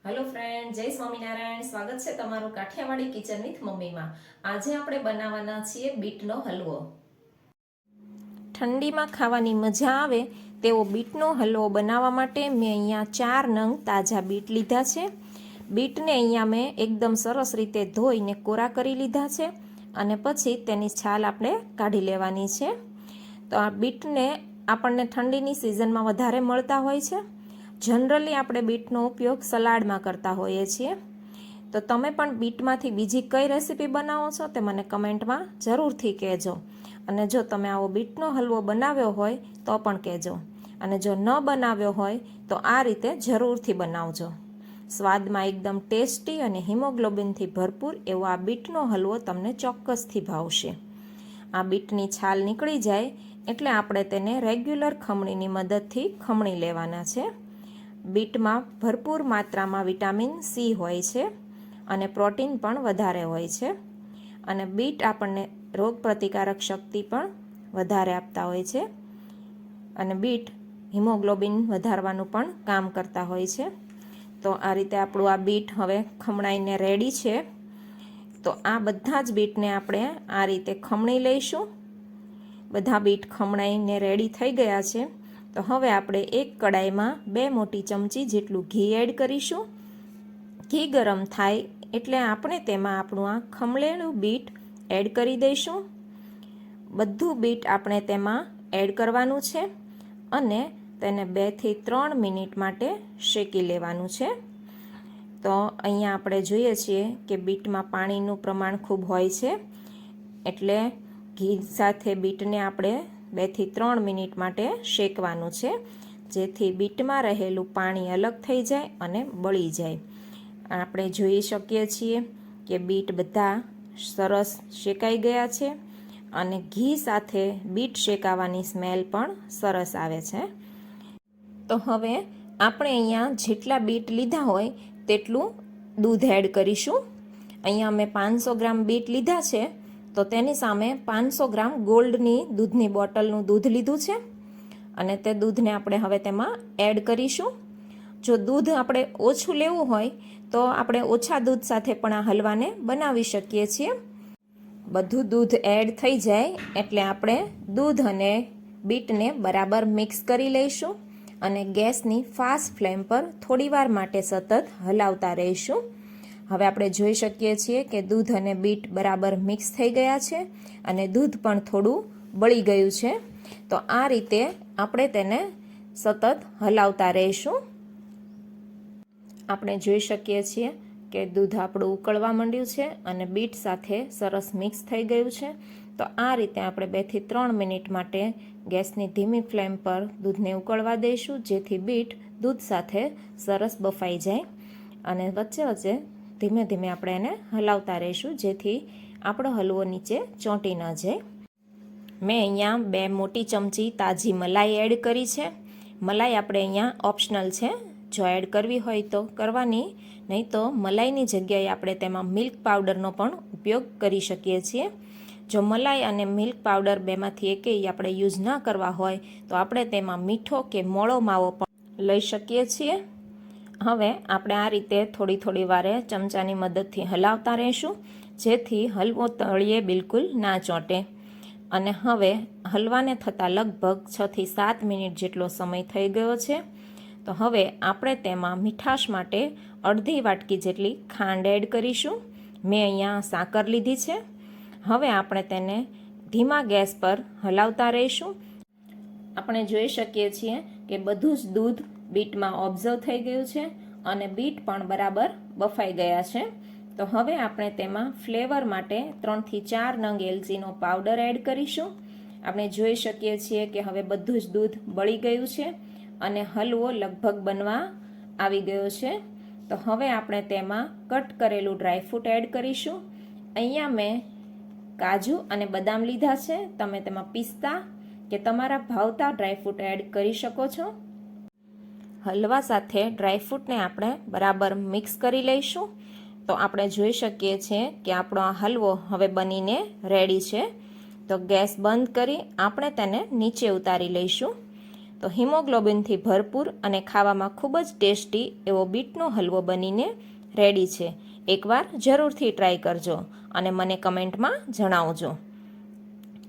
Hello friend, જય સ્વામિનારાયણ. સ્વાગત છે તમારું કાઠિયાવાડી કિચન વિથ મમ્મીમાં. આજે આપણે બનાવવાના છીએ બીટનો હલવો. ઠંડીમાં ખાવાની મજા આવે તેવો બીટનો હલવો બનાવવા માટે મેં અહીંયા 4 નંગ તાજા બીટ લીધા છે. બીટને અહીંયા મેં એકદમ સરસ રીતે ધોઈને કોરા કરી લીધા છે અને પછી તેની છાલ આપણે કાઢી લેવાની છે. તો આ બીટને આપણને ઠંડીની સિઝનમાં વધારે મળતા હોય છે. જનરલી આપણે બીટનો ઉપયોગ સલાડમાં કરતા હોઈએ છીએ. તો તમે પણ બીટમાંથી બીજી કઈ રેસીપી બનાવો છો તે મને કમેન્ટમાં જરૂરથી કહેજો. અને જો તમે આવો બીટનો હલવો બનાવ્યો હોય તો પણ કહેજો. અને જો ન બનાવ્યો હોય તો આ રીતે જરૂરથી બનાવજો. સ્વાદમાં એકદમ ટેસ્ટી અને હિમોગ્લોબિનથી ભરપૂર એવો આ બીટનો હલવો તમને ચોક્કસથી ભાવશે. આ બીટની છાલ નીકળી જાય એટલે આપણે તેને રેગ્યુલર ખમણીની મદદથી ખમણી લેવાના છે. બીટમાં ભરપૂર માત્રામાં વિટામિન સી હોય છે અને પ્રોટીન પણ વધારે હોય છે. અને બીટ આપણને રોગ પ્રતિકારક શક્તિ પણ વધારે આપતા હોય છે. અને બીટ હિમોગ્લોબિન વધારવાનું પણ કામ કરતા હોય છે. તો આ રીતે આપણું આ બીટ હવે ખમણાઈને રેડી છે. તો આ બધા જ બીટને આપણે આ રીતે ખમણી લઈશું. બધા બીટ ખમણાઈને રેડી થઈ ગયા છે. તો હવે આપણે એક કડાઈમાં 2 મોટી ચમચી જેટલું ઘી એડ કરીશું. ઘી ગરમ થાય એટલે આપણે તેમાં આપણું આ ખમણેલું બીટ એડ કરી દઈશું. બધું બીટ આપણે તેમાં એડ કરવાનું છે અને તેને 2 થી 3 મિનિટ માટે શેકી લેવાનું છે. તો અહીંયા આપણે જોઈએ છીએ કે બીટમાં પાણીનું પ્રમાણ ખૂબ હોય છે, એટલે ઘી સાથે બીટને આપણે 2 થી 3 મિનિટ માટે શેકવાનું છે, જેથી બીટમાં રહેલું પાણી અલગ થઈ જાય અને બળી જાય. આપણે જોઈ શકીએ છીએ કે બીટ બધા સરસ શેકાઈ ગયા છે અને ઘી સાથે બીટ શેકાવાની સ્મેલ પણ સરસ આવે છે. તો હવે આપણે અહીંયા જેટલા બીટ લીધા હોય તેટલું દૂધ એડ કરીશું. અહીંયા મેં 500 ગ્રામ બીટ લીધા છે, તો તેની સામે 500 ગ્રામ ગોલ્ડની દૂધની બોટલનું દૂધ લીધું છે અને તે દૂધને આપણે હવે તેમાં એડ કરીશું. જો દૂધ આપણે ઓછું લેવું હોય તો આપણે ઓછા દૂધ સાથે પણ આ હલવાને બનાવી શકીએ છીએ. બધું દૂધ એડ થઈ જાય એટલે આપણે દૂધ અને બીટને બરાબર મિક્સ કરી લઈશું અને ગેસની ફાસ્ટ ફ્લેમ પર થોડીવાર માટે સતત હલાવતા રહીશું. હવે આપણે જોઈ શકીએ છીએ કે દૂધ અને બીટ બરાબર મિક્સ થઈ ગયા છે અને દૂધ પણ થોડું બળી ગયું છે. તો આ રીતે આપણે તેને સતત હલાવતા રહીશું. આપણે જોઈ શકીએ છીએ કે દૂધ આપણું ઉકળવા માંડ્યું છે અને બીટ સાથે સરસ મિક્સ થઈ ગયું છે. તો આ રીતે આપણે 2 થી 3 મિનિટ માટે ગેસની ધીમી ફ્લેમ પર દૂધને ઉકળવા દઈશું, જેથી બીટ દૂધ સાથે સરસ બફાઈ જાય. અને વચ્ચે વચ્ચે ધીમે ધીમે આપણે એને હલાવતા રહીશું, જેથી આપણો હલવો નીચે ચોંટી ન જાય. મેં અહીંયા 2 મોટી ચમચી તાજી મલાઈ એડ કરી છે. મલાઈ આપણે અહીંયા ઓપ્શનલ છે, જો એડ કરવી હોય તો કરવાની, નહીં તો મલાઈની જગ્યાએ આપણે તેમાં મિલ્ક પાવડરનો પણ ઉપયોગ કરી શકીએ છીએ. જો મલાઈ અને મિલ્ક પાવડર બેમાંથી એકેય આપણે યુઝ ના કરવા હોય તો આપણે તેમાં મીઠો કે મોળો માવો પણ લઈ શકીએ છીએ. હવે આપણે આ રીતે થોડી થોડી વારે ચમચાની મદદથી હલાવતા રહીશું, જેથી હલવો તળિયે બિલકુલ ના ચોંટે. અને હવે હલવાને થતાં લગભગ 6 થી 7 મિનિટ જેટલો સમય થઈ ગયો છે. તો હવે આપણે તેમાં મીઠાશ માટે અડધી વાટકી જેટલી ખાંડ એડ કરીશું. મેં અહીંયા સાકર લીધી છે. હવે આપણે તેને ધીમા ગેસ પર હલાવતા રહીશું. આપણે જોઈ શકીએ છીએ કે બધું જ દૂધ બીટમાં ઓબ્ઝર્વ થઈ ગયું છે અને બીટ પણ બરાબર બફાઈ ગયા છે. તો હવે આપણે તેમાં ફ્લેવર માટે 3 થી 4 નંગ એલચીનો પાવડર એડ કરીશું. આપણે જોઈ શકીએ છીએ કે હવે બધું જ દૂધ બળી ગયું છે અને હલવો લગભગ બનવા આવી ગયો છે. તો હવે આપણે તેમાં કટ કરેલું ડ્રાયફ્રૂટ એડ કરીશું. અહીંયા મેં કાજુ અને બદામ લીધા છે. તમે તેમાં પિસ્તા કે તમારા ભાવતા ડ્રાયફ્રૂટ એડ કરી શકો છો. હલવા સાથે ડ્રાયફ્રૂટને આપણે બરાબર મિક્સ કરી લઈશું. તો આપણે જોઈ શકીએ છીએ કે આપણો આ હલવો હવે બનીને રેડી છે. તો ગેસ બંધ કરી આપણે તેને નીચે ઉતારી લઈશું. તો હિમોગ્લોબિનથી ભરપૂર અને ખાવામાં ખૂબ જ ટેસ્ટી એવો બીટનો હલવો બનીને રેડી છે. એકવાર જરૂરથી ટ્રાય કરજો અને મને કમેન્ટમાં જણાવજો.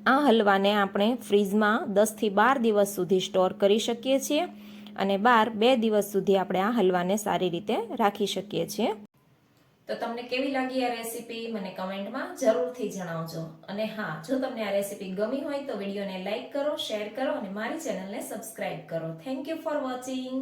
આ હલવાને આપણે ફ્રીઝમાં 10થી 12 દિવસ સુધી સ્ટોર કરી શકીએ છીએ અને 2 દિવસ સુધી આપણે આ હલવાને સારી રીતે રાખી શકીએ છીએ. તો તમને કેવી લાગી આ રેસીપી મને કમેન્ટમાં જરૂરથી જણાવજો. અને હા, જો તમને આ રેસીપી ગમી હોય તો વિડીયોને લાઈક કરો, શેર કરો અને મારી ચેનલને સબસ્ક્રાઈબ કરો. Thank you for watching.